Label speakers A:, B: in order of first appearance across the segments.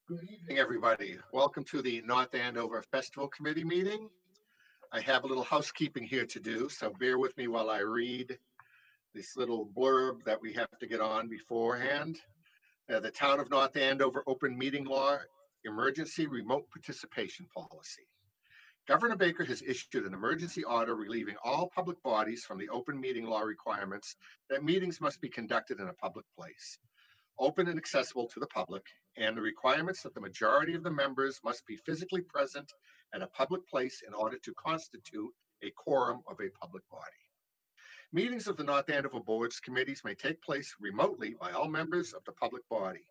A: Good evening, everybody. Welcome to the North Andover Festival Committee meeting. I have a little housekeeping here to do, so bear with me while I read this little blurb that we have to get on beforehand. The Town of North Andover Open Meeting Law Emergency Remote Participation Policy. Governor Baker has issued an emergency order relieving all public bodies from the open meeting law requirements that meetings must be conducted in a public place, open and accessible to the public, and the requirements that the majority of the members must be physically present at a public place in order to constitute a quorum of a public body. Meetings of the North Andover boards committees may take place remotely by all members of the public body.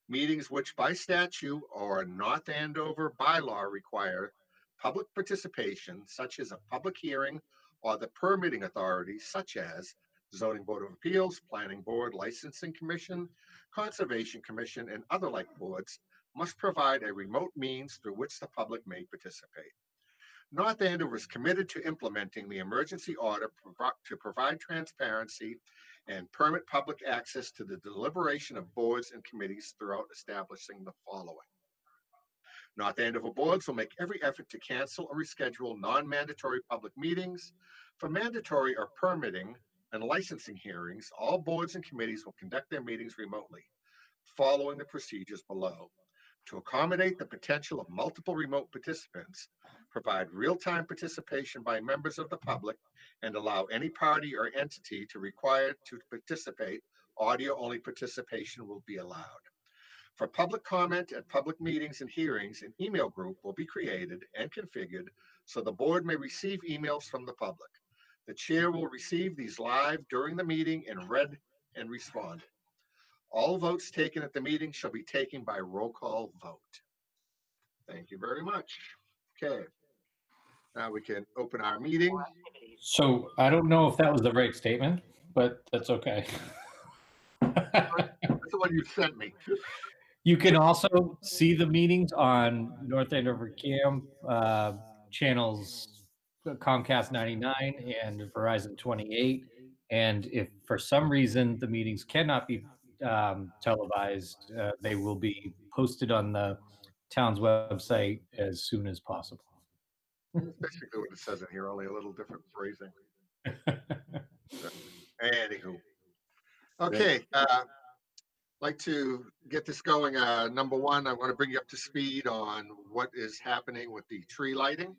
A: Meetings which by statute or North Andover bylaw require public participation, such as a public hearing or the permitting authorities, such as Zoning Board of Appeals, Planning Board, Licensing Commission, Conservation Commission, and other like boards, must provide a remote means through which the public may participate. North Andover is committed to implementing the emergency order to provide transparency and permit public access to the deliberation of boards and committees throughout establishing the following. North Andover boards will make every effort to cancel or reschedule non-mandatory public meetings. For mandatory or permitting and licensing hearings, all boards and committees will conduct their meetings remotely, following the procedures below. To accommodate the potential of multiple remote participants, provide real-time participation by members of the public, and allow any party or entity to require to participate, audio-only participation will be allowed. For public comment at public meetings and hearings, an email group will be created and configured so the board may receive emails from the public. The chair will receive these live during the meeting and read and respond. All votes taken at the meeting shall be taken by roll call vote. Thank you very much. Okay, now we can open our meeting.
B: So I don't know if that was the right statement, but that's okay.
A: That's the one you sent me.
B: You can also see the meetings on North Andover Cam channels Comcast 99 and Verizon 28. And if for some reason the meetings cannot be televised, they will be posted on the town's website as soon as possible.
A: That's basically what it says in here, only a little different phrasing. Anywho. Okay, like to get this going. Number one, I want to bring you up to speed on what is happening with the tree lighting.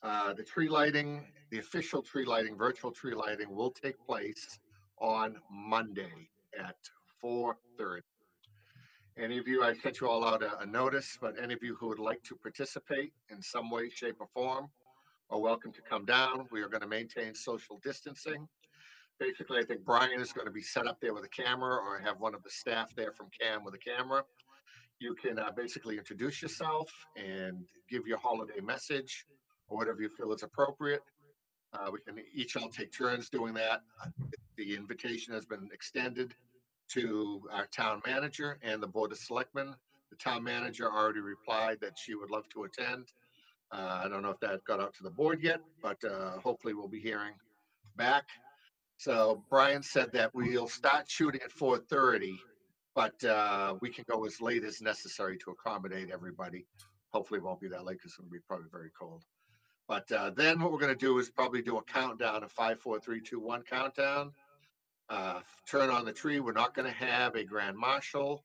A: The tree lighting, the official tree lighting, virtual tree lighting will take place on Monday at 4:30. Any of you, I sent you all out a notice, but any of you who would like to participate in some way, shape, or form are welcome to come down. We are going to maintain social distancing. Basically, I think Brian is going to be set up there with a camera, or have one of the staff there from CAM with a camera. You can basically introduce yourself and give your holiday message or whatever you feel is appropriate. We can each all take turns doing that. The invitation has been extended to our town manager and the board of selectmen. The town manager already replied that she would love to attend. I don't know if that got out to the board yet, but hopefully we'll be hearing back. So Brian said that we'll start shooting at 4:30, but we can go as late as necessary to accommodate everybody. Hopefully it won't be that late because it's going to be probably very cold. But then what we're going to do is probably do a countdown, a 5, 4, 3, 2, 1 countdown. Turn on the tree. We're not going to have a grand marshal.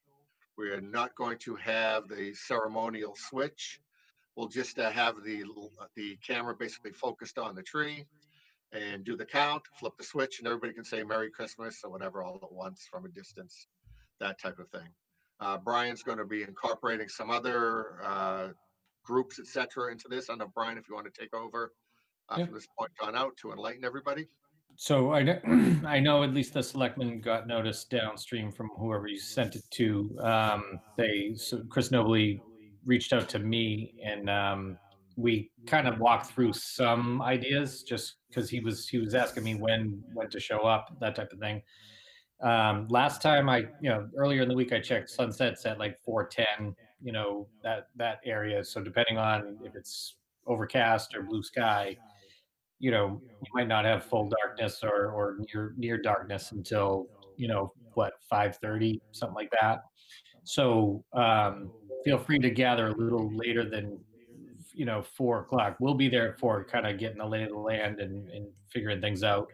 A: We're not going to have the ceremonial switch. We'll just have the camera basically focused on the tree and do the count, flip the switch, and everybody can say Merry Christmas or whatever all at once from a distance, that type of thing. Brian's going to be incorporating some other groups, etc., into this. I don't know, Brian, if you want to take over from this point on out to enlighten everybody.
B: So I know, I know at least the selectmen got notice downstream from whoever you sent it to. So Chris Nobley reached out to me, and we kind of walked through some ideas, just because he was asking me when to show up, that type of thing. Last time earlier in the week I checked sunsets at like 4:10, that area. So depending on if it's overcast or blue sky, you might not have full darkness or near darkness until 5:30, something like that. So feel free to gather a little later than 4 o'clock. We'll be there for kind of getting the lay of the land and figuring things out.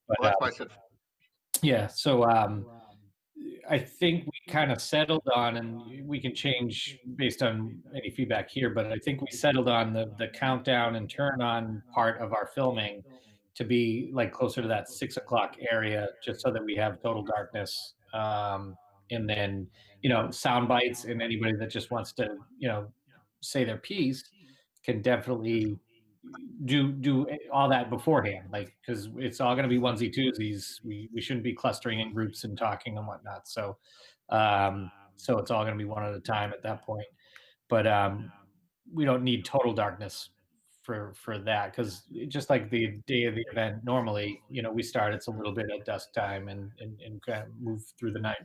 B: But
A: Well, that's why I said,
B: yeah, so I think we kind of settled on, and we can change based on any feedback here, but I think we settled on the countdown and turn on part of our filming to be like closer to that 6 o'clock area, just so that we have total darkness. And then, sound bites, and anybody that just wants to, say their piece can definitely do all that beforehand, like, because it's all going to be onesie twosies. We shouldn't be clustering in groups and talking and whatnot. So it's all going to be one at a time at that point. But we don't need total darkness for that, because just like the day of the event, normally, we start, it's a little bit at dusk time, and kind of move through the night.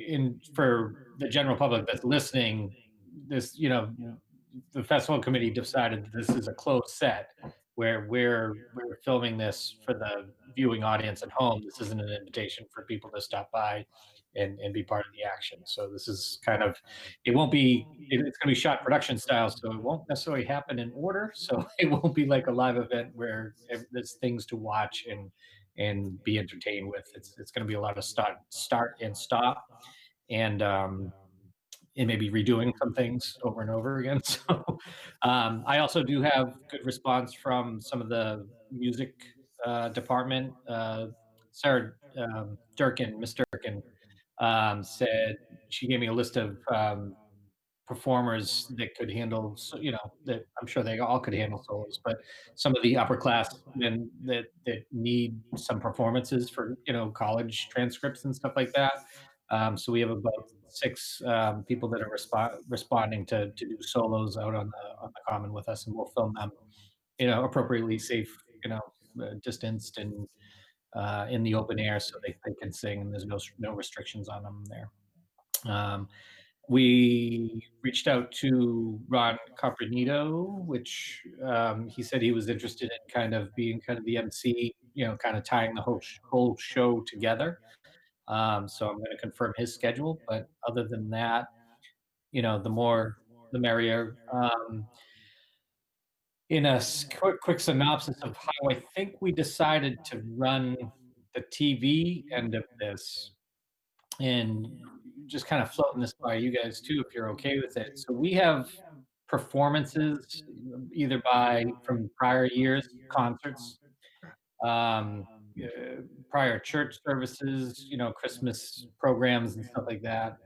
B: In For the general public that's listening, this, the festival committee decided that this is a closed set, where we're filming this for the viewing audience at home. This isn't an invitation for people to stop by and be part of the action. So this is kind of, it won't be, it's going to be shot production style, so it won't necessarily happen in order. So it won't be like a live event where there's things to watch and be entertained with. It's going to be a lot of start and stop, and maybe redoing some things over and over again. So I also do have good response from some of the music department. Sarah Durkin, Miss Durkin, said she gave me a list of performers that could handle, that I'm sure they all could handle solos, but some of the upperclassmen that need some performances for, college transcripts and stuff like that. So we have about 6 people that are responding to do solos out on the common with us, and we'll film them, appropriately safe, distanced, and in the open air, so they can sing, and there's no restrictions on them there. Um, we reached out to Ron Campranito, which he said he was interested in kind of being kind of the MC, kind of tying the whole show together. So I'm going to confirm his schedule. But other than that, the more the merrier. In a quick synopsis of how I think we decided to run the TV end of this, and just kind of floating this by you guys too, if you're okay with it. So we have performances, either from prior years, concerts, um, prior church services, Christmas programs and stuff like that,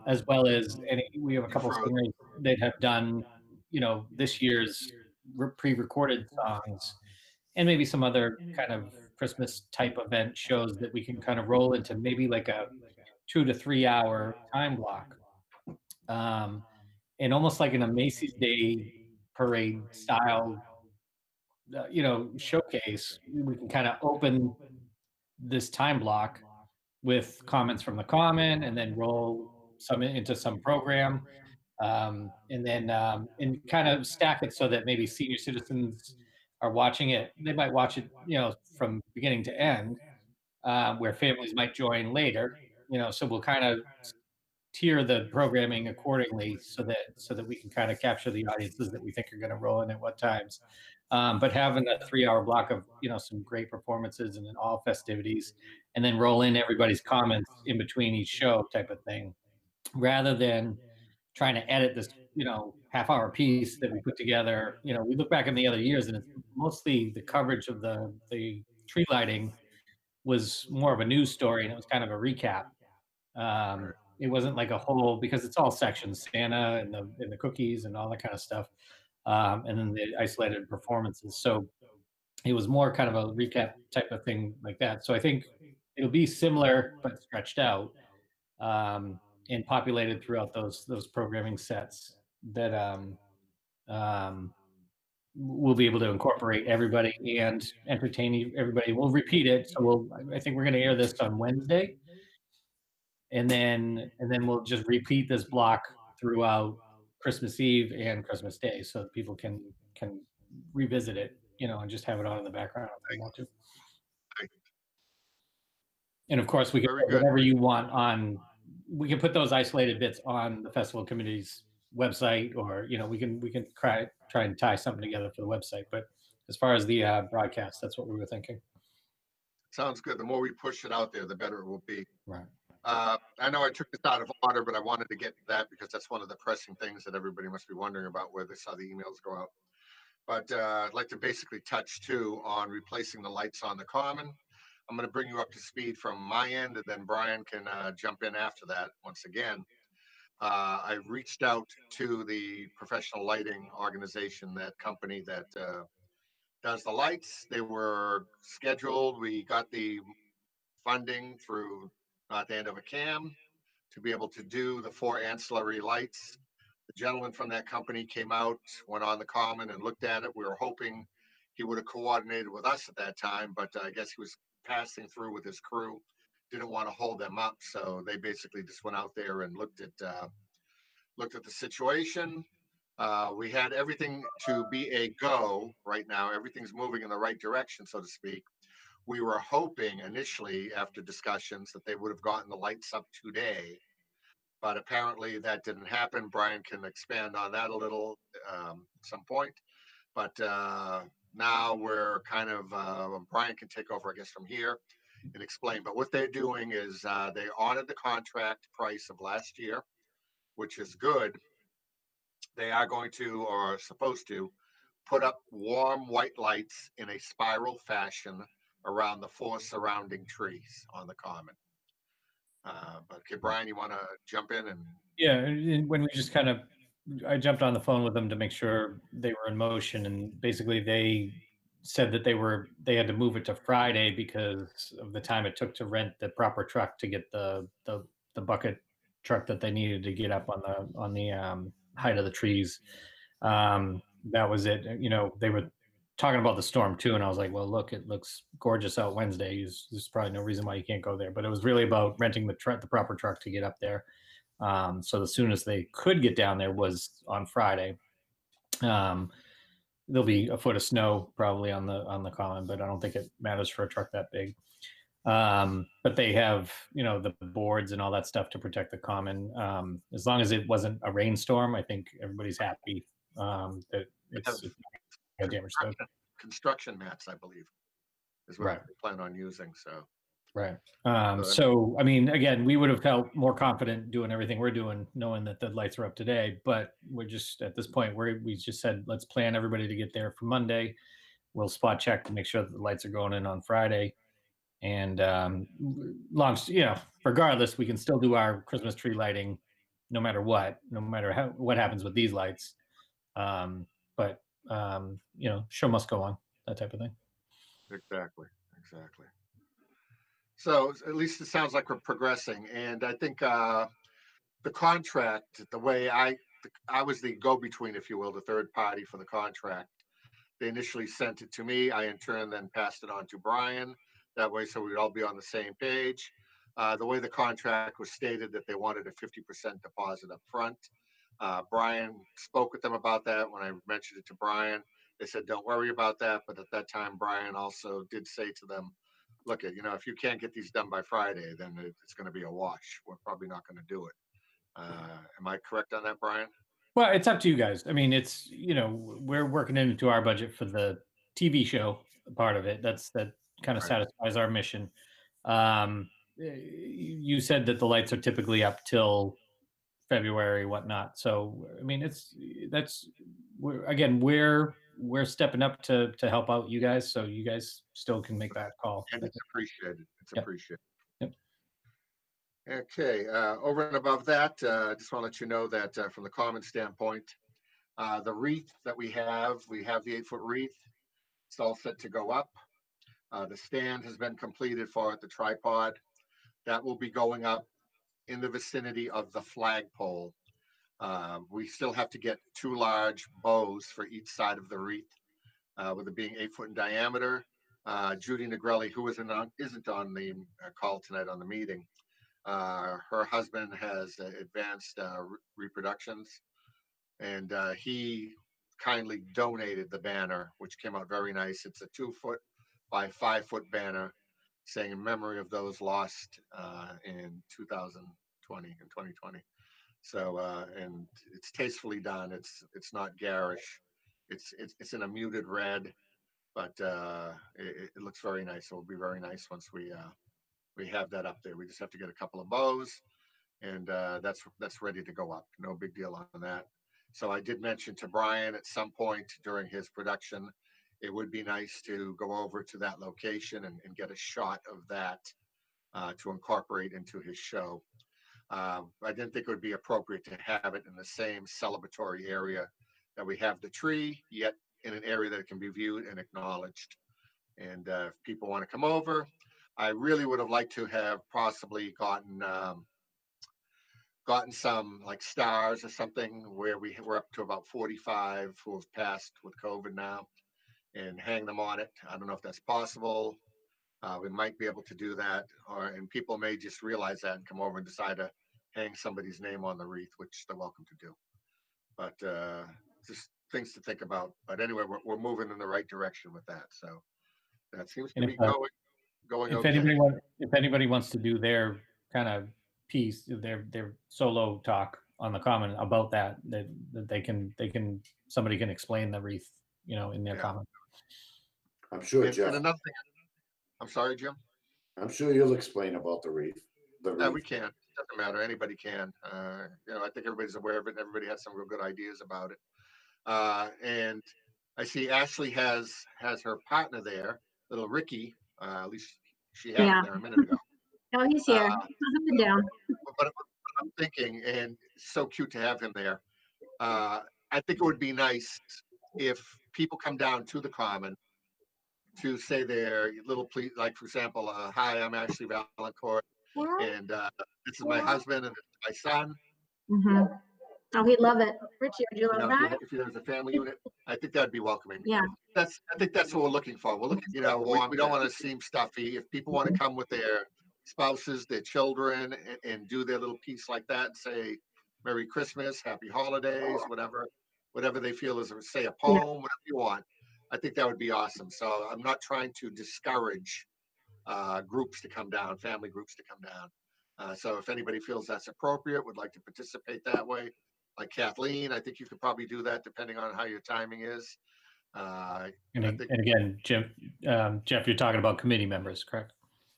B: as well as we have a
A: you
B: couple
A: froze.
B: singers that have done, this year's pre-recorded songs, and maybe some other kind of Christmas type event shows that we can kind of roll into maybe like a 2 to 3 hour time block, um, and almost like in a Macy's Day Parade style, showcase. We can kind of open this time block with comments from the common, and then roll some into some program, and kind of stack it so that maybe senior citizens are watching it. They might watch it, from beginning to end, where families might join later. So we'll kind of tier the programming accordingly, so that we can kind of capture the audiences that we think are going to roll in at what times. But having a 3 hour block of, some great performances and then all festivities, and then roll in everybody's comments in between each show type of thing, rather than trying to edit this, half-hour piece that we put together. We look back in the other years, and it's mostly the coverage of the tree lighting was more of a news story, and it was kind of a recap. It wasn't like a whole, because it's all sections, Santa and the cookies and all that kind of stuff, and then the isolated performances. So it was more kind of a recap type of thing like that. So I think it'll be similar but stretched out, and populated throughout those programming sets that um, we'll be able to incorporate everybody and entertain everybody. We'll repeat it. So I think we're going to air this on Wednesday, and then we'll just repeat this block throughout Christmas Eve and Christmas Day, so that people can revisit it, and just have it on in the background if they want to. And of course, we can
A: Very
B: put
A: good.
B: whatever you want on. We can put those isolated bits on the festival committee's website, or we can try and tie something together for the website. But as far as the broadcast, that's what we were thinking.
A: Sounds good. The more we push it out there, the better it will be.
B: Right.
A: I know I took this out of order, but I wanted to get to that because that's one of the pressing things that everybody must be wondering about, where they saw the emails go out. But I'd like to basically touch too on replacing the lights on the common. I'm going to bring you up to speed from my end, and then Brian can jump in after that. Once again, I reached out to the professional lighting organization, that company that does the lights. They were scheduled. We got the funding through North Andover CAM to be able to do the 4 ancillary lights. The gentleman from that company came out, went on the common and looked at it. We were hoping he would have coordinated with us at that time, but I guess he was passing through with his crew, didn't want to hold them up. So they basically just went out there and looked at the situation. We had everything to be a go right now. Everything's moving in the right direction, so to speak. We were hoping initially, after discussions, that they would have gotten the lights up today, but apparently that didn't happen. Brian can expand on that a little at some point. But now we're kind of, Brian can take over, I guess, from here and explain. But what they're doing is they honored the contract price of last year, which is good. They are going to, or are supposed to, put up warm white lights in a spiral fashion around the 4 surrounding trees on the common. But okay, Brian, you want to jump in and
B: Yeah, and when we just kind of, I jumped on the phone with them to make sure they were in motion, and basically they said that they had to move it to Friday because of the time it took to rent the proper truck to get the bucket truck that they needed to get up on the height of the trees. That was it. They were talking about the storm too, and I was like, well, look, it looks gorgeous out Wednesday. There's probably no reason why you can't go there. But it was really about renting the proper truck to get up there. So the soonest they could get down there was on Friday. Um, there'll be a foot of snow probably on the common, but I don't think it matters for a truck that big. But they have the boards and all that stuff to protect the common. As long as it wasn't a rainstorm, I think everybody's happy that
A: have
B: it's not damaged. So
A: construction mats, I believe, is what
B: right.
A: they plan on using. So,
B: Right.
A: so
B: So, I mean, again, we would have felt more confident doing everything we're doing, knowing that the lights are up today. But we're just at this point where we just said, let's plan everybody to get there for Monday. We'll spot check to make sure that the lights are going in on Friday. And regardless, we can still do our Christmas tree lighting, no matter what, no matter what happens with these lights. But show must go on, that type of thing.
A: exactly, exactly. So at least it sounds like we're progressing, and I think the contract, the way I was the go-between, if you will, the third party for the contract. They initially sent it to me. I, in turn, then passed it on to Brian. That way, so we'd all be on the same page. The way the contract was stated, that they wanted a 50% deposit up front. Brian spoke with them about that. When I mentioned it to Brian, they said, don't worry about that. But at that time, Brian also did say to them, look, if you can't get these done by Friday, then it's going to be a wash. We're probably not going to do it. Am I correct on that, Brian?
B: Well, it's up to you guys. I mean, we're working into our budget for the TV show part of it. That kind of
A: Right.
B: satisfies our mission. You said that the lights are typically up till February, whatnot. So, I mean, we're stepping up to help out you guys, so you guys still can make that call.
A: And it's appreciated. It's
B: Yep.
A: appreciated.
B: Yep.
A: Okay. Over and above that, I just want to let you know that from the common standpoint, the wreath that we have the 8-foot wreath. It's all set to go up. The stand has been completed for it, the tripod. That will be going up in the vicinity of the flagpole. We still have to get 2 large bows for each side of the wreath, with it being 8 foot in diameter. Judy Negrelli, who isn't on the call tonight on the meeting, her husband has advanced reproductions, and he kindly donated the banner, which came out very nice. It's a 2 foot by 5 foot banner. saying in memory of those lost in 2020 and 2020. So and it's tastefully done. It's not garish. It's in a muted red, but it looks very nice. It will be very nice once we have that up there. We just have to get a couple of bows, and that's ready to go up. No big deal on that. So I did mention to Brian at some point during his production, it would be nice to go over to that location and get a shot of that to incorporate into his show. I didn't think it would be appropriate to have it in the same celebratory area that we have the tree, yet in an area that can be viewed and acknowledged. And if people want to come over, I really would have liked to have possibly gotten some like stars or something where we're up to about 45 who have passed with COVID now and hang them on it. I don't know if that's possible. We might be able to do that, and people may just realize that and come over and decide to hang somebody's name on the wreath, which they're welcome to do. But just things to think about. But anyway, we're moving in the right direction with that. So that seems to
B: And
A: be going
B: if
A: okay.
B: anybody wants to do their kind of piece, their solo talk on the common about that they can somebody can explain the wreath, in their comment.
C: I'm sure,
A: And
C: Jeff.
A: another thing, I'm sorry, Jim.
C: I'm sure you'll explain about the wreath.
A: Yeah, we can. It doesn't matter. Anybody can. I think everybody's aware of it, and everybody has some real good ideas about it. And I see Ashley has her partner there, little Ricky. At least she had him there a minute ago.
D: Oh, he's here. He goes up and down.
A: But I'm thinking, and it's so cute to have him there. I think it would be nice if people come down to the common to say their little please, like for example, hi, I'm Ashley Valancourt, and this is my husband and this is my son.
D: Mm-hmm. Oh, he'd love it. Richie, would you love that?
A: If there's a family unit, I think that'd be welcoming.
D: Yeah.
A: I think that's what we're looking for. We're looking, we don't want to seem stuffy. If people want to come with their spouses, their children, and do their little piece like that, and say Merry Christmas, Happy Holidays, whatever they feel is, say a poem, whatever you want. I think that would be awesome. So I'm not trying to discourage groups to come down, family groups to come down. So if anybody feels that's appropriate, would like to participate that way, like Kathleen, I think you could probably do that depending on how your timing is.
B: And again, Jim, Jeff, you're talking about committee members, correct?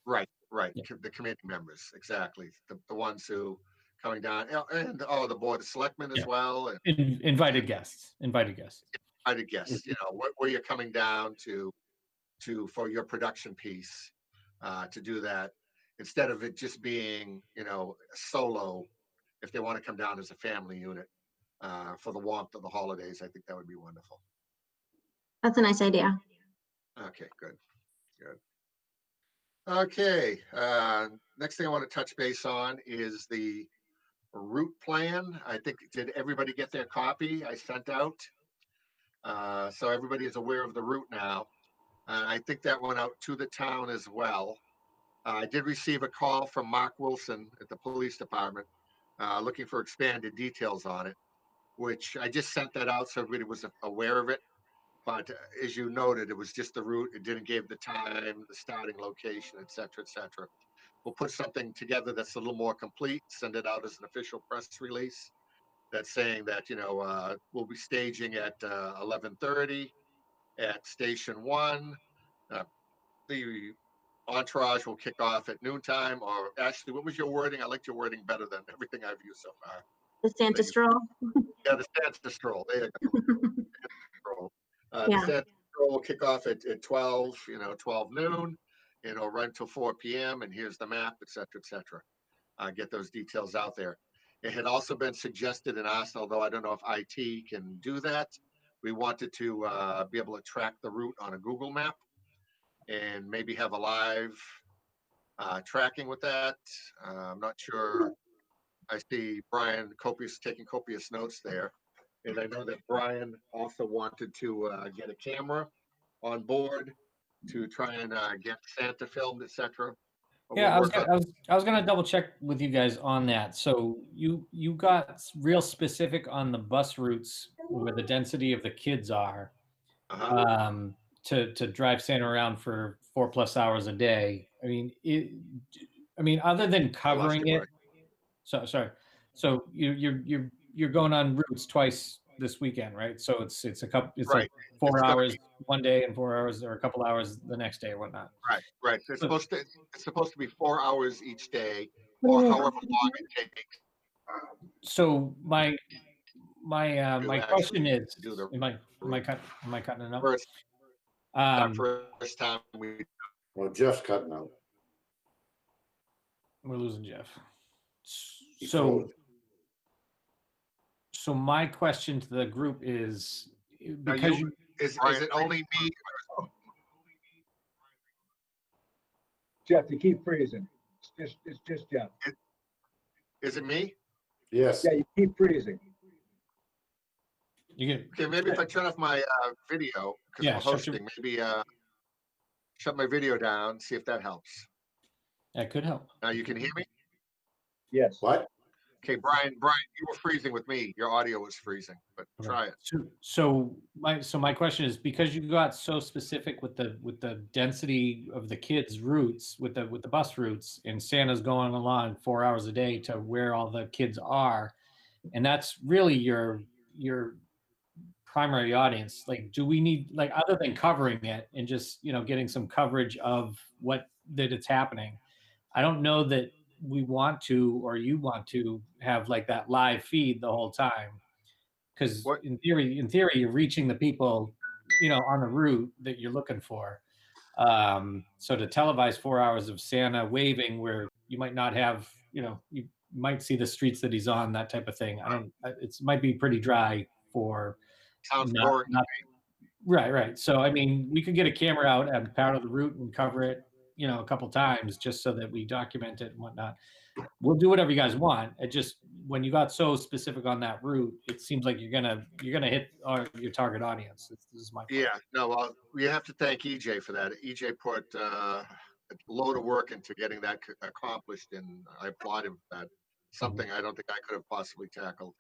A: Right.
B: Yeah.
A: The committee members, exactly. The ones who coming down, and the board of selectmen as well. And
B: invited guests.
A: Invited guests, where you're coming down to for your production piece, to do that instead of it just being, solo. If they want to come down as a family unit for the warmth of the holidays, I think that would be wonderful.
D: That's a nice idea.
A: Okay, good. Okay, next thing I want to touch base on is the route plan. I think, did everybody get their copy I sent out? So everybody is aware of the route now. I think that went out to the town as well. I did receive a call from Mark Wilson at the police department looking for expanded details on it, which I just sent that out so everybody was aware of it. But as you noted, it was just the route. It didn't give the time, the starting location, et cetera, et cetera. We'll put something together that's a little more complete, send it out as an official press release that's saying that, we'll be staging at 11:30 at Station 1. The entourage will kick off at noontime. Or Ashley, what was your wording? I liked your wording better than everything I've used so far.
D: The Santa stroll.
A: Yeah, the Santa stroll. There you go. The
D: Yeah.
A: Santa stroll will kick off at 12, 12 noon, run until 4 p.m. And here's the map, et cetera, et cetera. Get those details out there. It had also been suggested and asked, although I don't know if IT can do that, we wanted to be able to track the route on a Google map and maybe have a live tracking with that. I'm not sure. I see Brian taking copious notes there. And I know that Brian also wanted to get a camera on board to try and get Santa filmed, et cetera.
B: Yeah, I was gonna double check with you guys on that. So you got real specific on the bus routes where the density of the kids are. to drive Santa around for 4+ hours a day. I mean, other than
A: I lost
B: covering
A: you,
B: it, sorry. So you're going on routes twice this weekend, right? So it's
A: Right.
B: like 4
A: It's gonna
B: hours
A: be-
B: one day and 4 hours or a couple hours the next day or whatnot.
A: Right. It's
B: So-
A: supposed to be 4 hours each day,
D: What do
A: or
D: you mean?
A: however long it takes
B: So my
A: to
B: question
A: actually
B: is,
A: do the
B: am I
A: route.
B: cutting it up?
A: First,
B: Um,
A: first time we
C: Well, Jeff's cutting out.
B: we're losing Jeff.
C: He
B: So
C: froze.
B: so my question to the group is,
A: now
B: because
A: you is it only me?
E: Jeff, you keep freezing. It's just Jeff.
A: Is it me?
C: Yes.
E: Yeah, you keep freezing.
B: you get
A: Okay, maybe if I turn off my video because
B: Yeah,
A: we're
B: shut your-
A: hosting, maybe shut my video down, see if that helps.
B: that could help.
A: Now you can hear me.
E: Yes.
C: What?
A: Okay, Brian, you were freezing with me. Your audio was freezing, but
B: Okay.
A: try it.
B: So my question is, because you got so specific with the density of the kids' routes with the bus routes, and Santa's going along 4 hours a day to where all the kids are, and that's really your primary audience. Like, do we need, like, other than covering it and just getting some coverage of that it's happening? I don't know that we want to, or you want to have like that live feed the whole time, because
A: What-
B: in theory you're reaching the people on the route that you're looking for. So to televise 4 hours of Santa waving where you might not have, you might see the streets that he's on, that type of thing. It might be pretty dry for
A: Sounds
B: not,
A: boring.
B: not right. So I mean, we could get a camera out and power the route and cover it, a couple times, just so that we document it and whatnot. We'll do whatever you guys want. It just, when you got so specific on that route, it seems like you're gonna hit your target audience. This is my point.
A: Yeah, no, well, we have to thank EJ for that. EJ put a load of work into getting that accomplished, and I applaud him for that. Something I don't think I could have possibly tackled.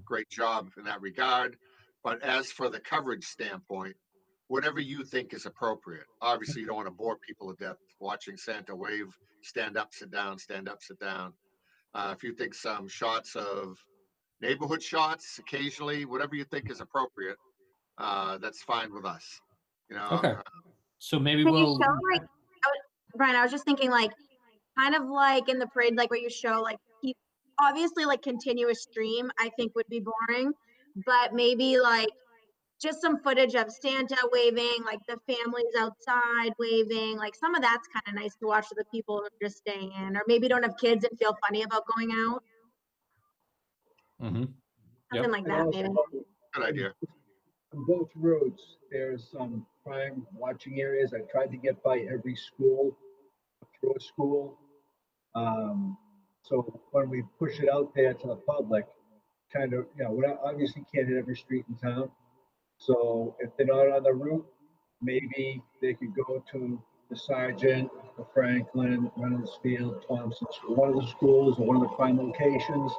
A: Great job in that regard. But as for the coverage standpoint, whatever you think is appropriate. Obviously, you don't want to bore people to death watching Santa wave, stand up, sit down, stand up, sit down. If you think some shots of neighborhood shots occasionally, whatever you think is appropriate, that's fine with us.
B: Okay. So maybe
D: Can you
B: we'll.
D: show like, Brian, I was just thinking like, kind of like in the parade, like where you show like, obviously like continuous stream, I think would be boring, but maybe like just some footage of Santa waving, like the families outside waving, like some of that's kind of nice to watch for the people who are just staying in, or maybe don't have kids and feel funny about going out.
B: Mhm.
D: Something like that, maybe.
A: Good idea.
E: On both routes, there's some prime watching areas. I tried to get by every school, through a school. So when we push it out there to the public, kind of, we obviously can't hit every street in town. So if they're not on the route, maybe they could go to the Sergeant, the Franklin, Reynolds Field, Thompson, one of the schools or one of the prime locations,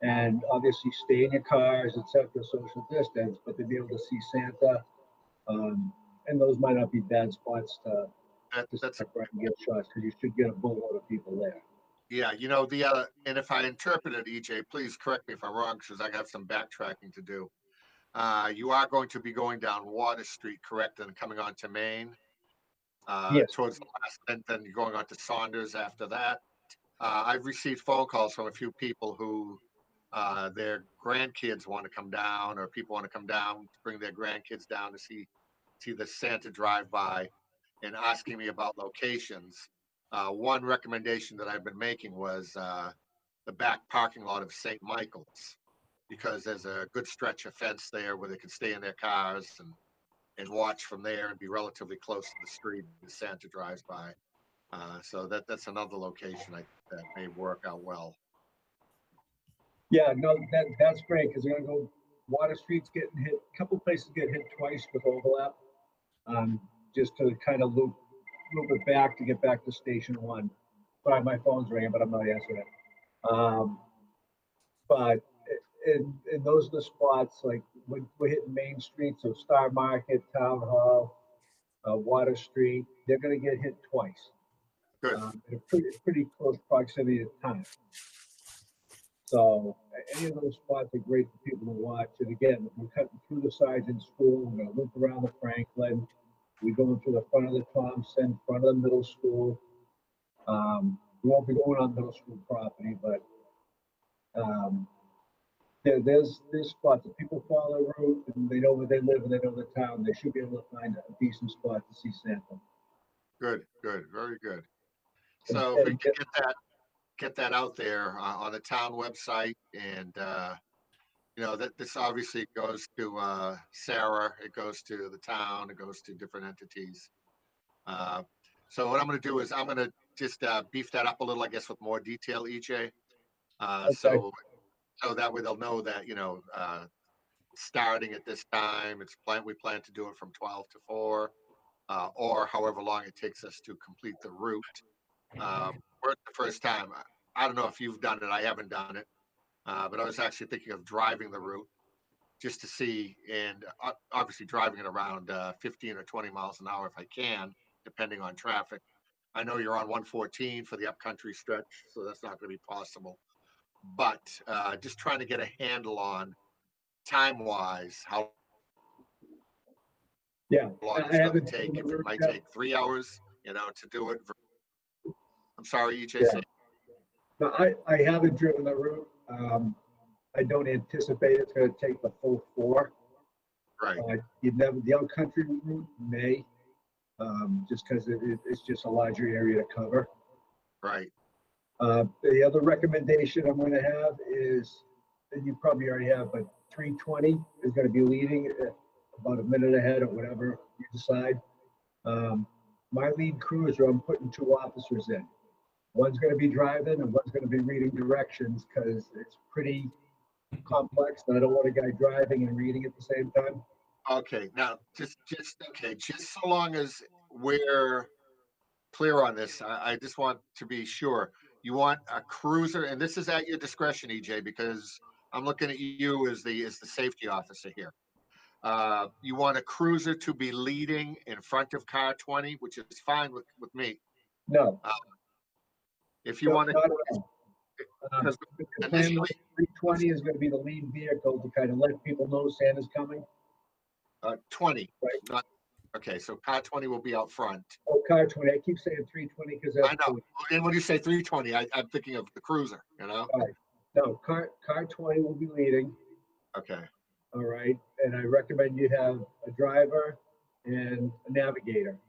E: and obviously stay in your cars, etc., social distance, but to be able to see Santa, and those might not be bad spots to
A: That's
E: step right and get shots, because you should get a boatload of people there.
A: yeah. The and if I interpreted EJ, please correct me if I'm wrong, because I got some backtracking to do. You are going to be going down Water Street, correct, and coming on to Main
E: Yes.
A: towards the last, and then you're going on to Saunders after that. I've received phone calls from a few people who their grandkids want to come down, or people want to come down to bring their grandkids down to see the Santa drive by, and asking me about locations. One recommendation that I've been making was the back parking lot of St. Michael's, because there's a good stretch of fence there where they can stay in their cars and watch from there and be relatively close to the street as Santa drives by. So that's another location that may work out well.
E: Yeah, no, that's great, because they're gonna go, Water Street's getting hit, a couple places get hit twice with overlap. Just to kind of loop it back to get back to Station 1. Sorry, my phone's ringing, but I'm not answering it. But and those are the spots, like we're hitting Main Street, so Star Market, Town Hall, Water Street, they're gonna get hit twice.
A: Good.
E: In a pretty close proximity to time. So any of those spots are great for people to watch. And again, we're cutting through the sides in school. We're gonna loop around the Franklin. We're going through the front of the Thompson, front of the middle school. We won't be going on middle school property, but there's spots that people follow the route and they know where they live and they know the town. They should be able to find a decent spot to see Santa.
A: Good, very good. So if we
E: And
A: can get that out there on the town website, and that this obviously goes to Sarah, it goes to the town, it goes to different entities. So what I'm going to do is I'm going to just beef that up a little, I guess, with more detail, EJ.
E: Okay.
A: So that way they'll know that starting at this time, we plan to do it from 12 to 4, or however long it takes us to complete the route. We're the first time. I don't know if you've done it. I haven't done it, but I was actually thinking of driving the route just to see, and obviously driving it around 15 or 20 miles an hour if I can, depending on traffic. I know you're on 114 for the upcountry stretch, so that's not going to be possible. But just trying to get a handle on time-wise, how
E: Yeah,
A: long
E: I
A: it's going
E: haven't
A: to take.
E: seen the
A: If it
E: route
A: might
E: yet.
A: take 3 hours, to do it. I'm sorry, EJ.
E: Yeah. No, I haven't driven the route. I don't anticipate it's gonna take the full 4.
A: Right.
E: The upcountry route may, just because it's just a larger area to cover.
A: Right.
E: The other recommendation I'm gonna have is, that you probably already have, but 320 is gonna be leading about a minute ahead or whatever you decide. My lead cruiser, I'm putting 2 officers in. One's gonna be driving and one's gonna be reading directions, because it's pretty complex, and I don't want a guy driving and reading at the same time.
A: Okay. Now, just so long as we're clear on this, I just want to be sure. You want a cruiser, and this is at your discretion, EJ, because I'm looking at you as the safety officer here. You want a cruiser to be leading in front of car 20, which is fine with me.
E: No,
A: If you
E: no,
A: want to,
E: not at all.
A: because
E: The plan
A: initially,
E: with 320 is gonna be the lead vehicle to kind of let people know Santa's coming,
A: 20,
E: right?
A: not, okay, so car 20 will be out front.
E: Oh, car 20, I keep saying 320 because
A: I
E: that's.
A: know. And when you say 320, I'm thinking of the cruiser,
E: All right. No, car 20 will be leading,
A: Okay.
E: all right? And I recommend you have a driver and a navigator.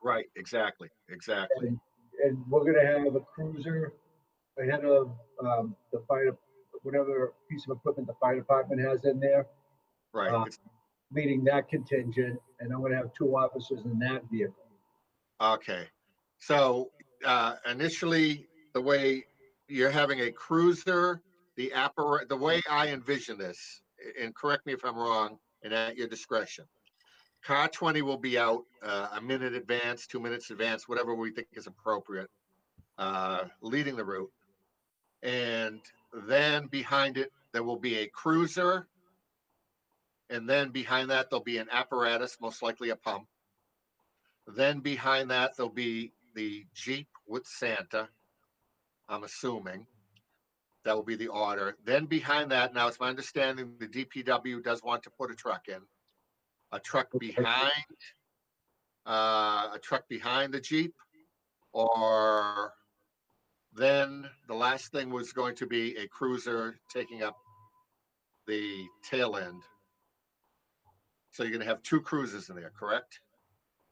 A: Right, exactly.
E: And we're gonna have a cruiser ahead of the fire, whatever piece of equipment the fire department has in there,
A: Right.
E: uh, leading that contingent, and I'm gonna have 2 officers in that vehicle.
A: Okay. So initially, the way you're having a cruiser, the way I envision this, and correct me if I'm wrong, and at your discretion, car 20 will be out a minute advance, 2 minutes advance, whatever we think is appropriate, leading the route. And then behind it, there will be a cruiser. And then behind that, there'll be an apparatus, most likely a pump. Then behind that, there'll be the Jeep with Santa. I'm assuming that will be the order. Then behind that, now it's my understanding the DPW does want to put a truck in, a truck behind the Jeep, or then the last thing was going to be a cruiser taking up the tail end. So you're going to have 2 cruisers in there, correct?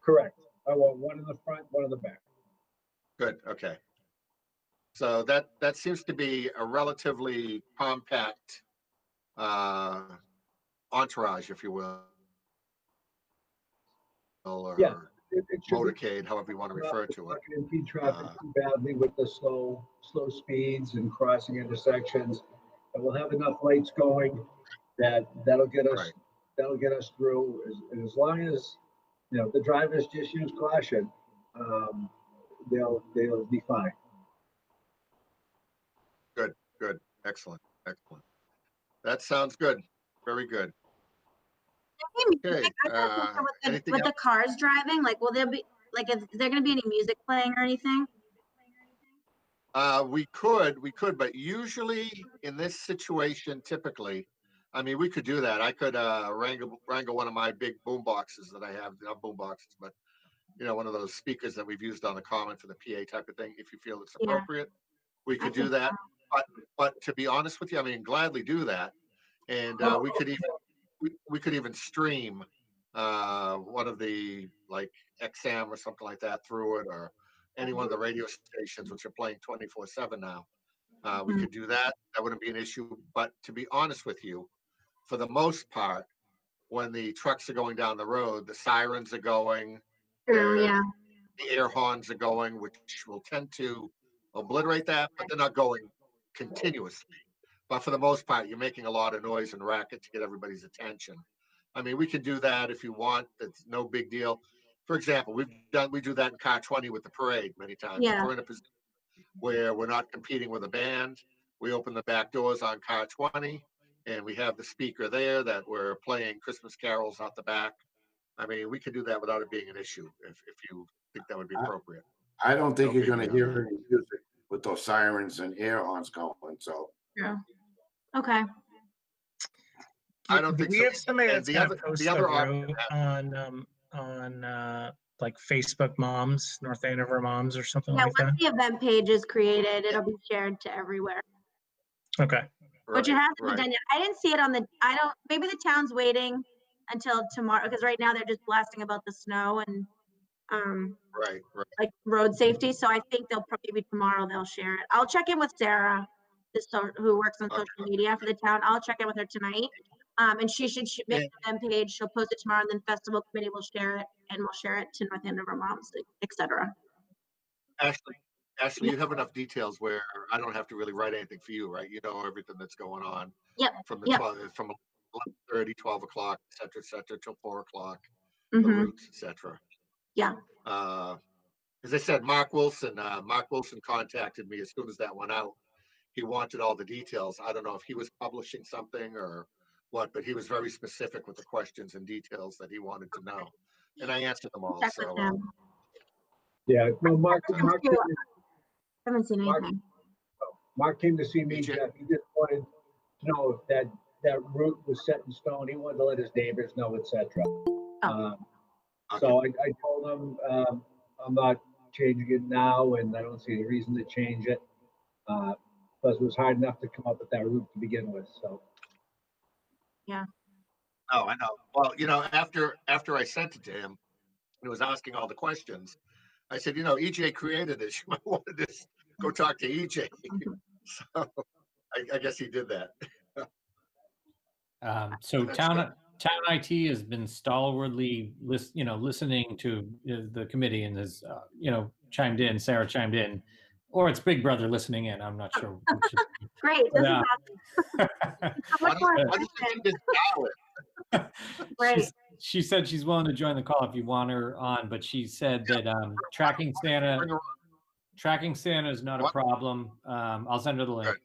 E: Correct. I want one in the front, one in the back.
A: Good. Okay. So that seems to be a relatively compact entourage, if you will, or
E: Yeah, it should be.
A: motorcade, however you want to refer to
E: Not
A: it.
E: gonna impede traffic too badly with the slow speeds and crossing intersections. And we'll have enough lights going that'll get us,
A: Right.
E: that'll get us through. As long as, the drivers just use caution, they'll be fine.
A: Good. Excellent. That sounds good. Very good.
D: Any
A: Okay,
D: music? I got a question
A: anything
D: with the
A: else?
D: cars driving, like, will there be, like, is there gonna be any music playing or anything?
A: We could, but usually in this situation, typically, I mean, we could do that. I could wrangle one of my big boom boxes that I have, not boom boxes, but one of those speakers that we've used on the common for the PA type of thing. If you feel it's
D: Yeah,
A: appropriate, we
D: I
A: could do
D: think
A: that. But to be honest with you, I mean, gladly do that, and we could even stream one of the like XM or something like that through it, or any one of the radio stations which are playing 24/7 now. We
D: Mhm.
A: could do that. That wouldn't be an issue. But to be honest with you, for the most part, when the trucks are going down the road, the sirens are going,
D: True,
A: the,
D: yeah.
A: the air horns are going, which will tend to obliterate that, but they're not going continuously. But for the most part, you're making a lot of noise and racket to get everybody's attention. I mean, we can do that if you want. That's no big deal. For example, we do that in car 20 with the parade many times. If
D: Yeah,
A: we're in a position where we're not competing with a band, we open the back doors on car 20 and we have the speaker there that we're playing Christmas carols out the back. I mean, we could do that without it being an issue if you think that would be
C: I,
A: appropriate.
C: I don't think
A: No
C: you're
A: biggie
C: gonna
A: on
C: hear
A: that.
C: any music with those sirens and air horns going, so.
D: true. Okay.
A: I don't
F: Do
A: think
F: we
A: so.
F: have somebody
A: And
F: that's gonna post
A: the
F: the
A: other option,
F: route on like Facebook Moms, North Andover Moms, or something
D: Yeah,
F: like that?
D: once the event page is created, it'll be shared to everywhere,
F: Okay.
D: which it
A: right,
D: hasn't been
A: right.
D: done yet. I didn't see it on maybe the town's waiting until tomorrow, because right now they're just blasting about the snow and,
A: Right, right.
D: like road safety. So I think they'll probably be tomorrow they'll share it. I'll check in with Sarah, who works on
A: Okay.
D: social media for the town. I'll check in with her tonight. And she should make
A: And
D: an page. She'll post it tomorrow, and then festival committee will share it, and we'll share it to North Andover Moms, etc.
A: Ashley, Ashley,
D: Yeah.
A: you have enough details where I don't have to really write anything for you, right? You know everything that's going on
D: Yep.
A: from
D: Yep.
A: 11:30, 12 o'clock, et cetera, till 4 o'clock, the
D: Mm-hmm.
A: routes, et cetera.
D: Yeah.
A: As I said, Mark Wilson contacted me as soon as that went out. He wanted all the details. I don't know if he was publishing something or what, but he was very specific with the questions and details that he wanted to know. And I answered them all.
D: Check with
A: So,
D: him.
E: Yeah, no,
D: Him too. Haven't seen
E: Mark-
D: anything.
E: Mark came to see me,
A: BJ?
E: Jeff. He just wanted to know if that route was set in stone. He wanted to let his neighbors know, etc. So I told him I'm not changing it now, and I don't see any reason to change it. Because it was hard enough to come up with that route to begin with. So
A: Oh, I know. Well, after I sent it to him, he was asking all the questions. I said, EJ created this. You might want to just go talk to EJ. So I guess he did that.
B: So
A: That's
B: town IT has been stalwartly listening to the committee and has chimed in. Sarah chimed in, or it's Big Brother listening in. I'm not sure which.
D: Great. This is
B: Yeah.
D: awesome. So much more
A: Why does
D: attention.
A: he just dial it?
D: Great.
B: She said she's willing to join the call if you want her on, but she said that tracking Santa is not a
A: What?
B: problem. I'll send her the link.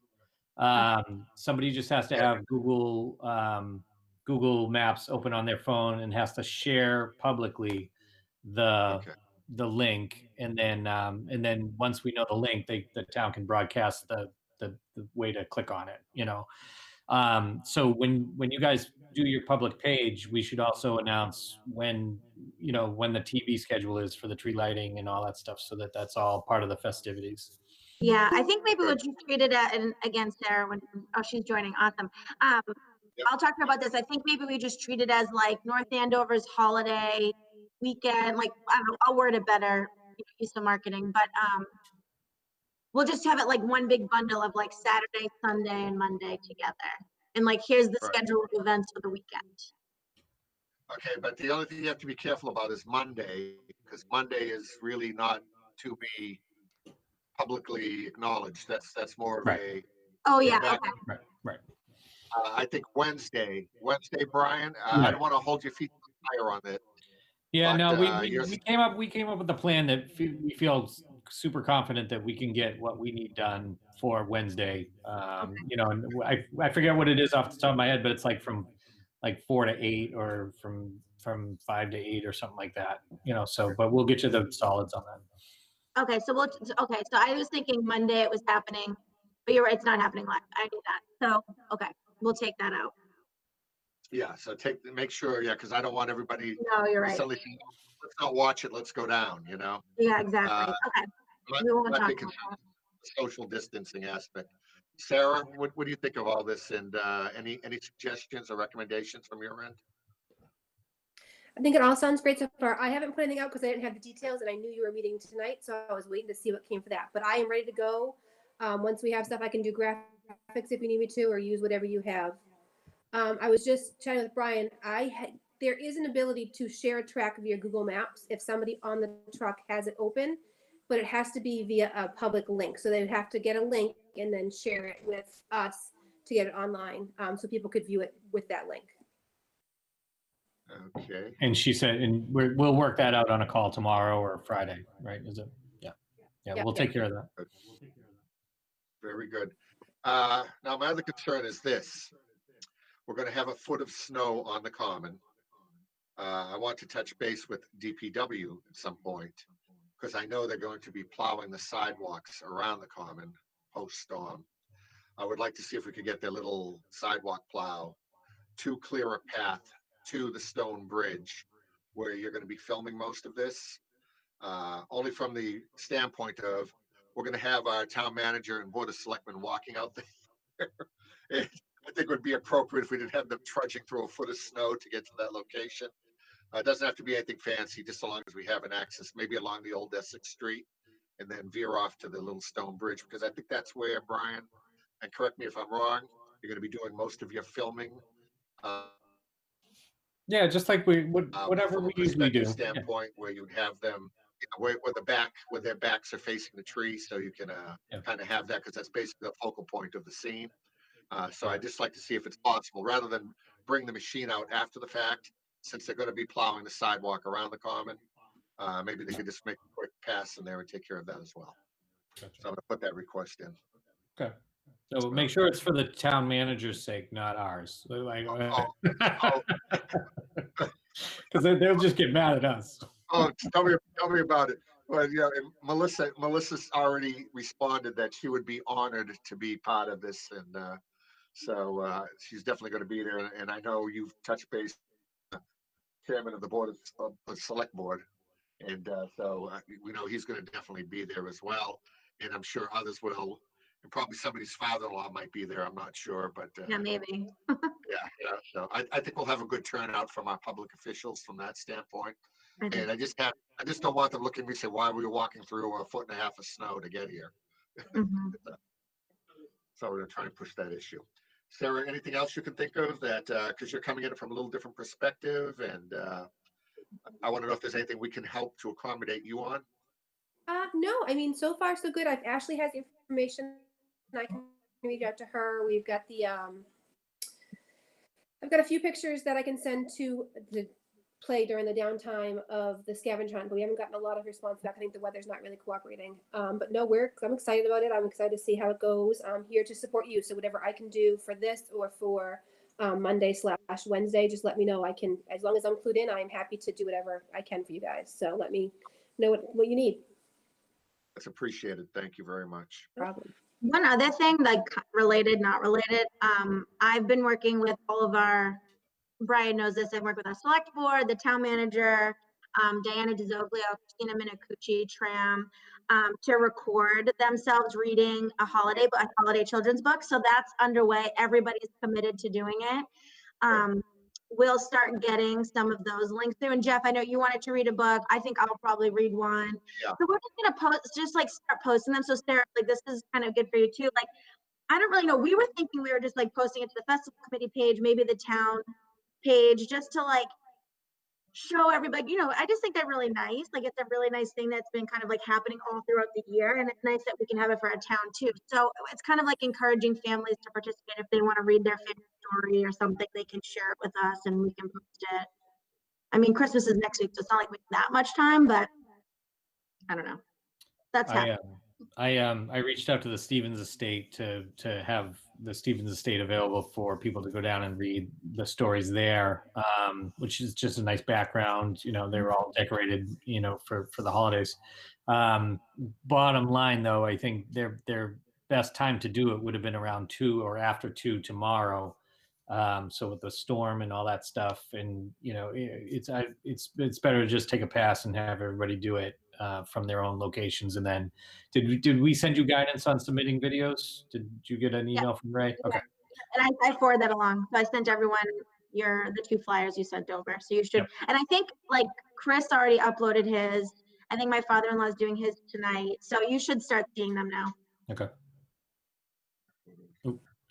B: Somebody just has to
A: Yeah.
B: have Google Maps open on their phone and has to share publicly the link, and then once we know the link, the town can broadcast the way to click on it. So when you guys do your public page, we should also announce when the TV schedule is for the tree lighting and all that stuff, so that's all part of the festivities.
D: Yeah, I think maybe we'll just treat it and again, Sarah, she's joining. Awesome. I'll talk to her about this. I think maybe we just treat it as like North Andover's holiday weekend. Like, I don't know, I'll word it better, use some marketing, but we'll just have it like one big bundle of like Saturday, Sunday, and Monday together. And like, here's the
A: Right.
D: schedule of events for the weekend.
A: Okay, but the only thing you have to be careful about is Monday, because Monday is really not to be publicly acknowledged. That's more of
B: Right.
D: Oh yeah,
A: that-
D: okay.
B: Right.
A: I think Wednesday, Brian. I
B: Right.
A: don't want to hold your feet to the fire on it.
B: Yeah,
A: But,
B: no,
A: yours-
B: we came up with a plan that we feel super confident that we can get what we need done for Wednesday. And I forget what it is off the top of my head, but it's like from like 4 to 8 or from 5 to 8 or something like that, so, but we'll get you the solids on that.
D: Okay, so okay, so I was thinking Monday it was happening, but you're right, it's not happening live. I knew that. So, okay, we'll take that out.
A: Yeah, so make sure, yeah, because I don't want everybody
D: No, you're right.
A: suddenly saying, "Oh, let's not watch it, let's go down,
D: Yeah, exactly.
A: Uh,
D: Okay,
A: My
D: we won't
A: my
D: talk
A: big
D: about
A: concern
D: that.
A: is the social distancing aspect. Sarah, what do you think of all this, and any suggestions or recommendations from your end?
G: I think it all sounds great so far. I haven't put anything out because I didn't have the details and I knew you were meeting tonight, so I was waiting to see what came for that. But I am ready to go. Once we have stuff, I can do graphics if you need me to, or use whatever you have. I was just chatting with Brian. There is an ability to share a track via Google Maps if somebody on the truck has it open, but it has to be via a public link. So they would have to get a link and then share it with us to get it online, so people could view it with that link.
A: Okay,
B: And she said, and we'll work that out on a call tomorrow or Friday, right? Is it? Yeah, we'll take care of that.
A: very good. Now, my other concern is this. We're going to have a foot of snow on the common. I want to touch base with DPW at some point, because I know they're going to be plowing the sidewalks around the common post-storm. I would like to see if we could get their little sidewalk plow to clear a path to the stone bridge where you're going to be filming most of this. Only from the standpoint of we're going to have our town manager and board of selectmen walking out there. I think it would be appropriate if we didn't have them trudging through a foot of snow to get to that location. It doesn't have to be anything fancy, just so long as we have an access, maybe along the old Essex Street, and then veer off to the little stone bridge, because I think that's where, Brian, and correct me if I'm wrong, you're going to be doing most of your filming.
B: Yeah, just like whatever
A: From a
B: we usually do.
A: perspective standpoint, where you'd have them, where their backs are facing the tree, so you can kind of have that, because that's basically the focal point of the scene. So I'd just like to see if it's possible, rather than bring the machine out after the fact, since they're going to be plowing the sidewalk around the common. Maybe they could just make a quick pass in there and take care of that as well.
B: Gotcha.
A: So I'm going to put that request in.
B: Okay. So make sure it's for the town manager's sake, not ours. Because they'll just get mad at us.
A: Oh, tell me about it. Well, yeah, and Melissa's already responded that she would be honored to be part of this, and so she's definitely going to be there. And I know you've touched base, chairman of the board of the select board, and so we know he's going to definitely be there as well. And I'm sure others will, and probably somebody's father-in-law might be there. I'm not sure, but
D: Yeah, maybe.
A: yeah. So I think we'll have a good turnout from our public officials from that standpoint.
D: I think
A: And I just don't want them looking at me and say, why were you walking through a foot and a half of snow to get here?
D: Mhm.
A: So we're gonna try and push that issue. Sarah, anything else you can think of that, because you're coming at it from a little different perspective, and I want to know if there's anything we can help to accommodate you on?
G: No, I mean, so far so good. Ashley has the information. I can reach out to her. We've got I've got a few pictures that I can send to play during the downtime of the scavenger hunt, but we haven't gotten a lot of response back. I think the weather's not really cooperating. But no, I'm excited about it. I'm excited to see how it goes. I'm here to support you. So whatever I can do for this or for Monday/Wednesday, just let me know. I can, as long as I'm clued in, I'm happy to do whatever I can for you guys. So let me know what you need.
A: That's appreciated. Thank you very much.
G: No problem.
D: One other thing, like related, not related, I've been working with all of Brian knows this, I've worked with our select board, the town manager, Diana DeZoglio, Christina Minicucci, Tram, to record themselves reading a holiday children's book. So that's underway. Everybody's committed to doing it. We'll start getting some of those links through. And Jeff, I know you wanted to read a book. I think I'll probably read one.
A: Yeah.
D: So we're just gonna start posting them. So Sarah, like, this is kind of good for you too. Like, I don't really know. We were thinking we were just like posting it to the festival committee page, maybe the town page, just to like show everybody, I just think they're really nice. Like, it's a really nice thing that's been kind of like happening all throughout the year. And it's nice that we can have it for our town too. So it's kind of like encouraging families to participate. If they want to read their favorite story or something, they can share it with us and we can post it. I mean, Christmas is next week, so it's not like we have that much time, but I don't know. That's happening.
B: I reached out to the Stevens Estate to have the Stevens Estate available for people to go down and read the stories there, which is just a nice background. You know, they were all decorated, you know, for the holidays. Bottom line, though, I think their best time to do it would have been around 2 or after 2 tomorrow. So with the storm and all that stuff, and you know, it's better to just take a pass and have everybody do it from their own locations. And then, did we send you guidance on submitting videos? Did you get an email from Ray? Okay.
D: And I forwarded that along. So I sent everyone the 2 flyers you sent over. So you should,
B: Yep.
D: and I think like Chris already uploaded his. I think my father-in-law is doing his tonight. So you should start seeing them now.
B: Okay.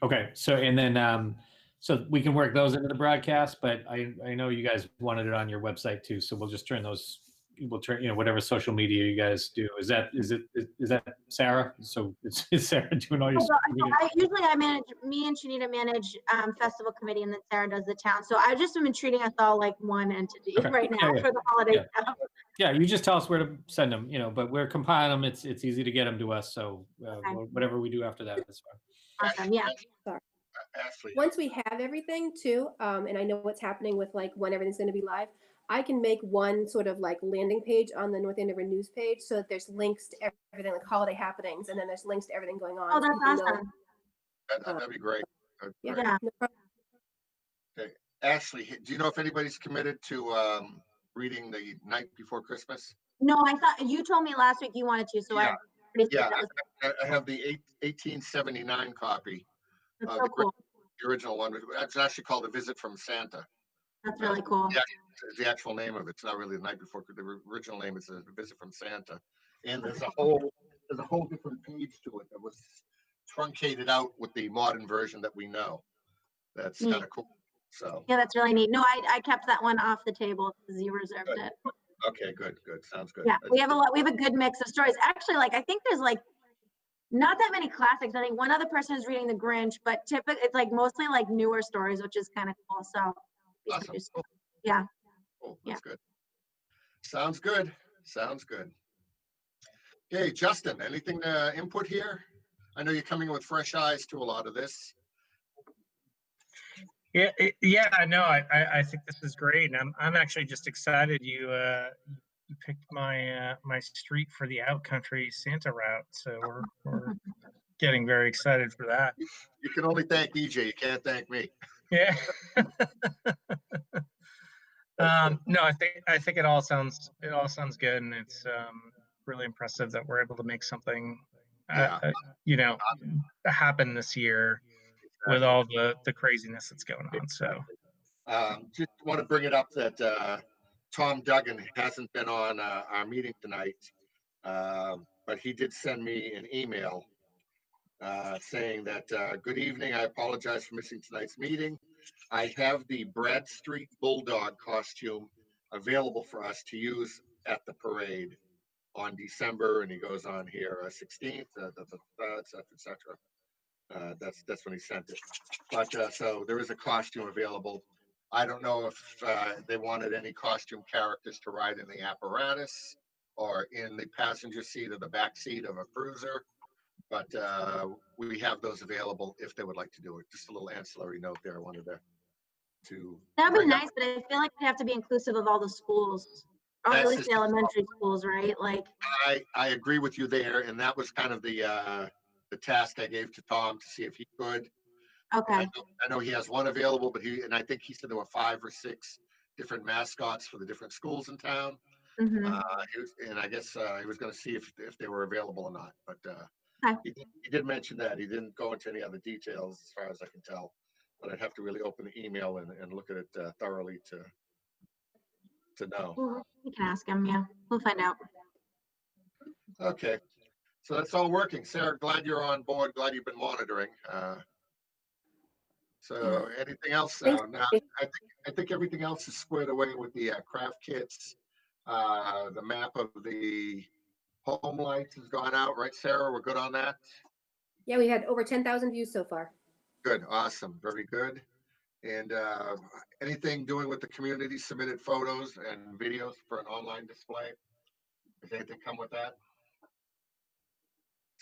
B: Okay. So and then so we can work those into the broadcast, but I know you guys wanted it on your website too, so we'll just turn those. We'll turn, you know, whatever social media you guys do. Is that Sarah? So is Sarah doing all your social media?
D: Usually I manage, me and Shanita manage festival committee, and then Sarah does the town. So I've just been treating us all like one entity
B: Okay.
D: right now
B: Yeah.
D: for the holiday
B: Yeah.
D: stuff.
B: Yeah, you just tell us where to send them, you know, but we're compiling them. It's easy to get them to us. So
D: Okay.
B: whatever we do after that, that's fine.
D: Awesome. Yeah.
A: Ashley,
G: Once we have everything too, and I know what's happening with like when everything's going to be live, I can make one sort of like landing page on the North Andover news page so that there's links to everything, like holiday happenings, and then there's links to everything going on.
D: Oh,
G: so
D: that's
G: people know.
D: awesome.
A: that'd be great. That'd be
G: Yeah.
A: great.
D: Yeah.
G: No problem.
A: Okay. Ashley, do you know if anybody's committed to reading the night before Christmas?
D: No, I thought you told me last week you wanted to, so
A: Yeah.
D: I already said
A: Yeah,
D: that was,
A: I have the 1879 copy.
D: that's
A: the
D: so cool.
A: original one. It's actually called A Visit from Santa.
D: That's really cool.
A: Yeah, the actual name of it's not really The Night Before. The original name is A Visit from Santa, and there's a whole different page to it that was truncated out with the modern version that we know. That's
D: Neat.
A: kind of cool. So
D: Yeah, that's really neat. No, I kept that one off the table because you reserved
A: Good.
D: it.
A: okay, good, sounds good.
D: Yeah, we have a good mix of stories. Actually, like I think there's like not that many classics. I think one other person is reading The Grinch, but typically it's like mostly like newer stories, which is kind of cool. So
A: Awesome. Cool.
D: yeah.
A: Cool. That's good. Sounds good. Sounds good. Okay, Justin, anything to input here? I know you're coming with fresh eyes to a lot of this.
F: Yeah, no, I think this is great, and I'm actually just excited you picked my my street for the Outcountry Santa route, so we're getting very excited for that.
A: You can only thank EJ. You can't thank me.
F: Yeah. No, I think it all sounds good, and it's really impressive that we're able to make something you know, happen this year with all the craziness that's going on. So
A: just want to bring it up that Tom Duggan hasn't been on our meeting tonight, but he did send me an email saying that good evening. I apologize for missing tonight's meeting. I have the Bradstreet Bulldog costume available for us to use at the parade on December, and he goes on here 16th, etc. That's when he sent it. But so there is a costume available. I don't know if they wanted any costume characters to ride in the apparatus or in the passenger seat or the back seat of a cruiser, but we have those available if they would like to do it. Just a little ancillary note there. I wanted to
D: That'd be
A: bring up.
D: nice, but I feel like we have to be inclusive of all the schools, or at
A: That's
D: least
A: just-
D: the elementary schools, right? Like,
A: I agree with you there, and that was kind of the task I gave to Tom to see if he could.
D: okay.
A: I know he has one available, but I think he said there were 5 or 6 different mascots for the different schools in town.
D: Mhm.
A: And I guess he was going to see if they were available or not. But
D: Okay.
A: he did mention that. He didn't go into any other details as far as I can tell. But I'd have to really open the email and look at it thoroughly to know.
D: Well, we can ask him. Yeah, we'll find out.
A: Okay. So that's all working. Sarah, glad you're on board. Glad you've been monitoring. So anything else?
G: Thanks.
A: Now, I think everything else is squared away with the craft kits. The map of the home lights has gone out, right, Sarah? We're good on that?
G: Yeah, we had over 10,000 views so far.
A: Good, awesome, very good. And anything doing with the community submitted photos and videos for an online display? Does anything come with that?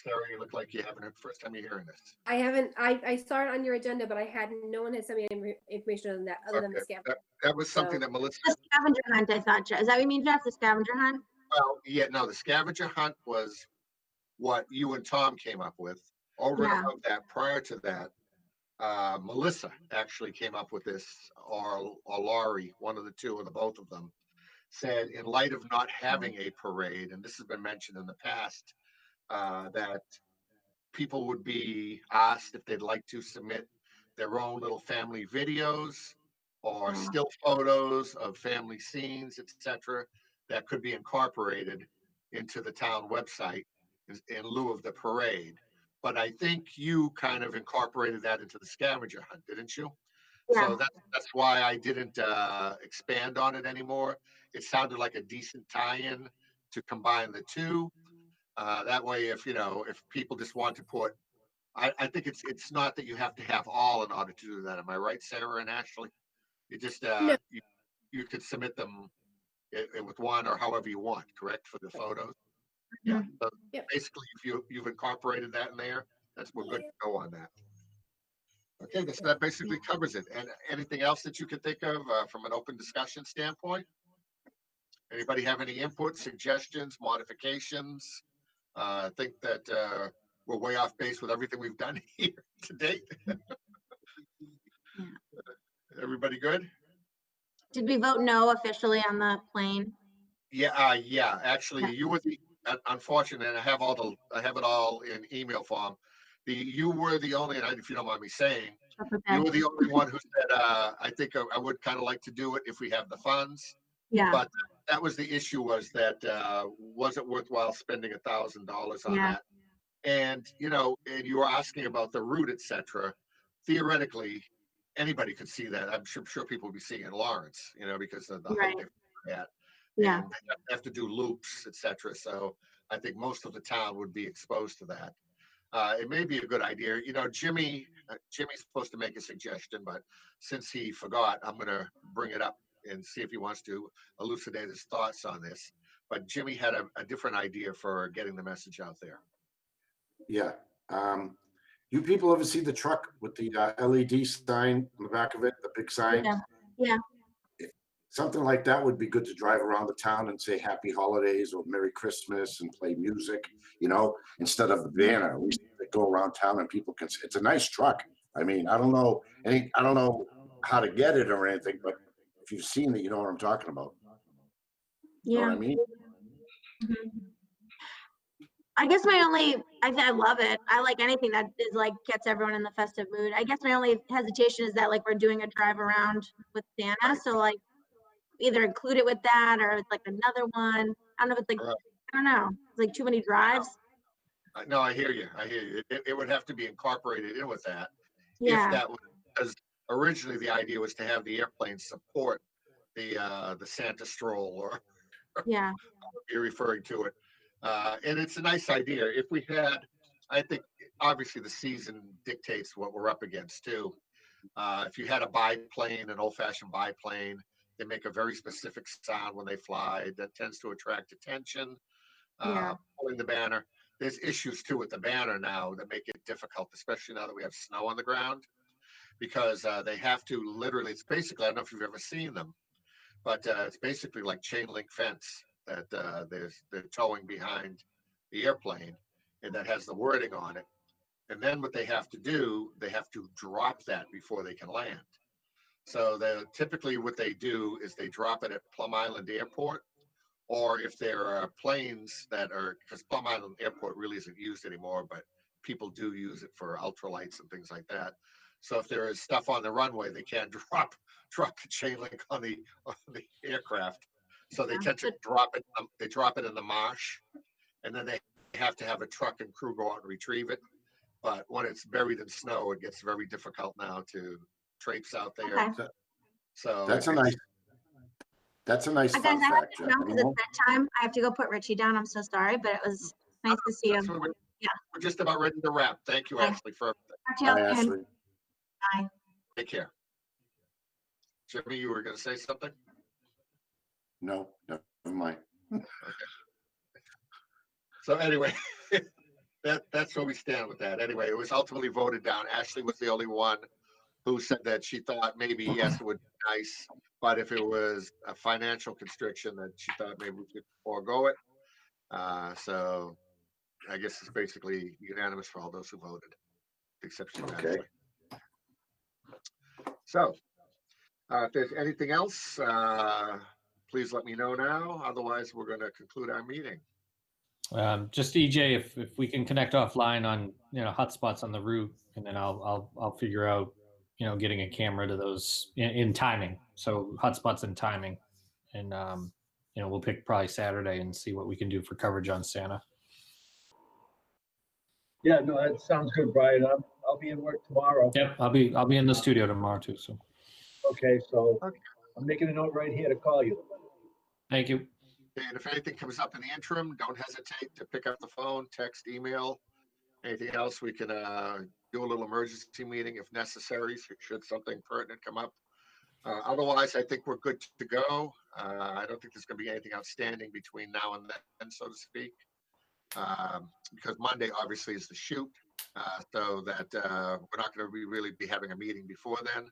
A: Sarah, you look like you haven't heard, first time you're hearing this.
G: I haven't, I saw it on your agenda, but no one has sent me any information on that other than the
A: Okay,
G: scavenger.
A: that was something
G: So-
A: that Melissa,
D: The scavenger hunt, I thought, Jeff. Is that what you mean, Jeff? The scavenger hunt?
A: well, yeah, no, the scavenger hunt was what you and Tom came up with. Over and
D: Yeah.
A: above that, prior to that, Melissa actually came up with this, or Laurie, one of the two, or the both of them, said in light of not having a parade, and this has been mentioned in the past, that people would be asked if they'd like to submit their own little family videos or
D: Yeah.
A: still photos of family scenes, etc., that could be incorporated into the town website in lieu of the parade. But I think you kind of incorporated that into the scavenger hunt, didn't you?
D: Yeah.
A: So that's why I didn't expand on it anymore. It sounded like a decent tie-in to combine the two. That way, if people just want to put, I think it's not that you have to have all in order to do that. Am I right, Sarah and Ashley? You just
G: No.
A: you could submit them with one or however you want, correct, for the photos.
D: Mm-hmm.
A: Yeah. So
G: Yep.
A: basically, if you've incorporated that in there, we're good to go on that. Okay, so that basically covers it. And anything else that you could think of from an open discussion standpoint? Anybody have any input, suggestions, modifications? I think that we're way off base with everything we've done here to date.
D: Yeah.
A: Everybody good?
D: Did we vote no officially on the plane?
A: Yeah. Actually,
D: Yeah.
A: you were the unfortunate, and I have it all in email form. You were the only, and if you don't mind me saying,
D: That's okay.
A: you were the only one who said, I think I would kind of like to do it if we have the funds.
D: Yeah.
A: But that was the issue, was that was it worthwhile spending $1,000 on
D: Yeah.
A: that? And and you were asking about the route, etc. Theoretically, anybody could see that. I'm sure people will be seeing it in Lawrence, because of the
D: Right.
A: height they're at.
D: Yeah.
A: And they have to do loops, etc. So I think most of the town would be exposed to that. It may be a good idea. Jimmy's supposed to make a suggestion, but since he forgot, I'm going to bring it up and see if he wants to elucidate his thoughts on this. But Jimmy had a different idea for getting the message out there.
C: Yeah. You people ever see the truck with the LED sign on the back of it, the big sign?
D: Yeah. Yeah.
C: Something like that would be good to drive around the town and say Happy Holidays or Merry Christmas and play music, instead of the banner. We go around town and people can. It's a nice truck. I mean, I don't know how to get it or anything, but if you've seen it, you know what I'm talking about. You know
D: Yeah.
C: what I mean?
D: Mhm. I guess I love it. I like anything that is like gets everyone in the festive mood. I guess my only hesitation is that like we're doing a drive around with Santa, so like either include it with that or it's like another one. I don't know if it's like,
A: Right.
D: I don't know. It's like too many drives.
A: No, I hear you. It would have to be incorporated in with that.
D: Yeah.
A: If that was, because originally the idea was to have the airplane support the Santa stroll, or
D: Yeah.
A: you're referring to it. And it's a nice idea. If we had, I think obviously the season dictates what we're up against too. If you had a biplane, an old-fashioned biplane, they make a very specific sound when they fly that tends to attract attention.
D: Yeah.
A: Pulling the banner. There's issues too with the banner now that make it difficult, especially now that we have snow on the ground, because they have to literally, it's basically, I don't know if you've ever seen them, but it's basically like chain link fence that they're towing behind the airplane, and that has the wording on it. And then what they have to do, they have to drop that before they can land. So typically what they do is they drop it at Plum Island Airport, or if there are planes that are, because Plum Island Airport really isn't used anymore, but people do use it for ultralights and things like that. So if there is stuff on the runway, they can't drop the chain link on the aircraft. So they tend to drop it. They drop it in the marsh, and then they have to have a truck and crew go out and retrieve it. But when it's buried in snow, it gets very difficult now to traipse out there.
D: Okay.
A: So
C: That's a nice
D: Guys,
C: fun
D: I have
C: fact,
D: to
C: Jeff.
D: jump because it's bedtime. I have to go put Richie down. I'm so sorry, but it was nice to see you.
A: That's what we're just about ready to wrap. Thank you,
D: Okay.
A: Ashley, for everything.
D: Talk to
C: Hi,
D: y'all soon.
C: Ashley.
D: Bye.
A: Take care. Jimmy, you were going to say something?
C: No, never mind.
A: So anyway, that's where we stand with that. Anyway, it was ultimately voted down. Ashley was the only one who said that she thought maybe, yes, it would be nice, but if it was a financial constriction, that she thought maybe we could forego it. So I guess it's basically unanimous for all those who voted, with the exception of
C: Okay.
A: Ashley. So if there's anything else, please let me know now. Otherwise, we're going to conclude our meeting.
B: Just EJ, if we can connect offline on, hotspots on the route, and then I'll figure out, getting a camera to those in timing. So hotspots and timing, and we'll pick probably Saturday and see what we can do for coverage on Santa.
E: Yeah, no, that sounds good, Brian. I'll be in work tomorrow.
B: Yep, I'll be in the studio tomorrow too. So
E: Okay, so
A: Okay.
E: I'm making a note right here to call you.
B: thank you.
A: And if anything comes up in the interim, don't hesitate to pick up the phone, text, email, anything else. We can do a little emergency meeting if necessary, should something pertinent come up. Otherwise, I think we're good to go. I don't think there's going to be anything outstanding between now and then, so to speak, because Monday obviously is the shoot, so that we're not going to really be having a meeting before then.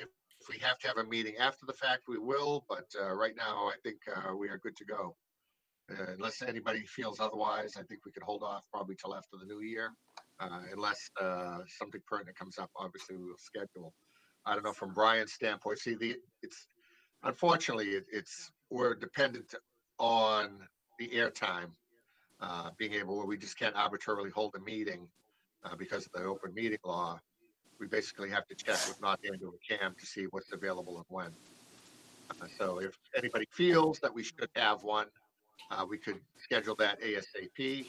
A: If we have to have a meeting after the fact, we will, but right now I think we are good to go. Unless anybody feels otherwise, I think we could hold off probably till after the new year, unless something pertinent comes up. Obviously, we will schedule. I don't know from Brian's standpoint. See, it's unfortunately we're dependent on the airtime being able where we just can't arbitrarily hold a meeting because of the open meeting law. We basically have to check with North Andover Cam to see what's available and when. So if anybody feels that we should have one, we could schedule that ASAP,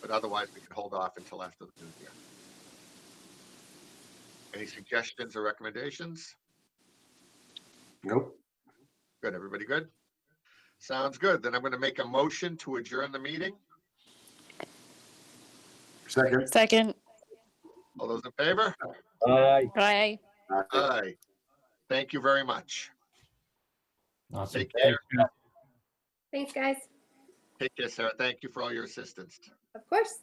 A: but otherwise we can hold off until after the new year. Any suggestions or recommendations?
C: Nope.
A: Good, everybody good? Sounds good. Then I'm going to make a motion to adjourn the meeting.
C: Second.
H: Second.
A: All those in favor?
E: Aye.
H: Aye.
A: Aye. Thank you very much.
B: Awesome.
A: Take care.
B: Thanks,
G: Thanks, guys.
A: Take care, Sarah. Thank you for all your assistance.
G: Of course.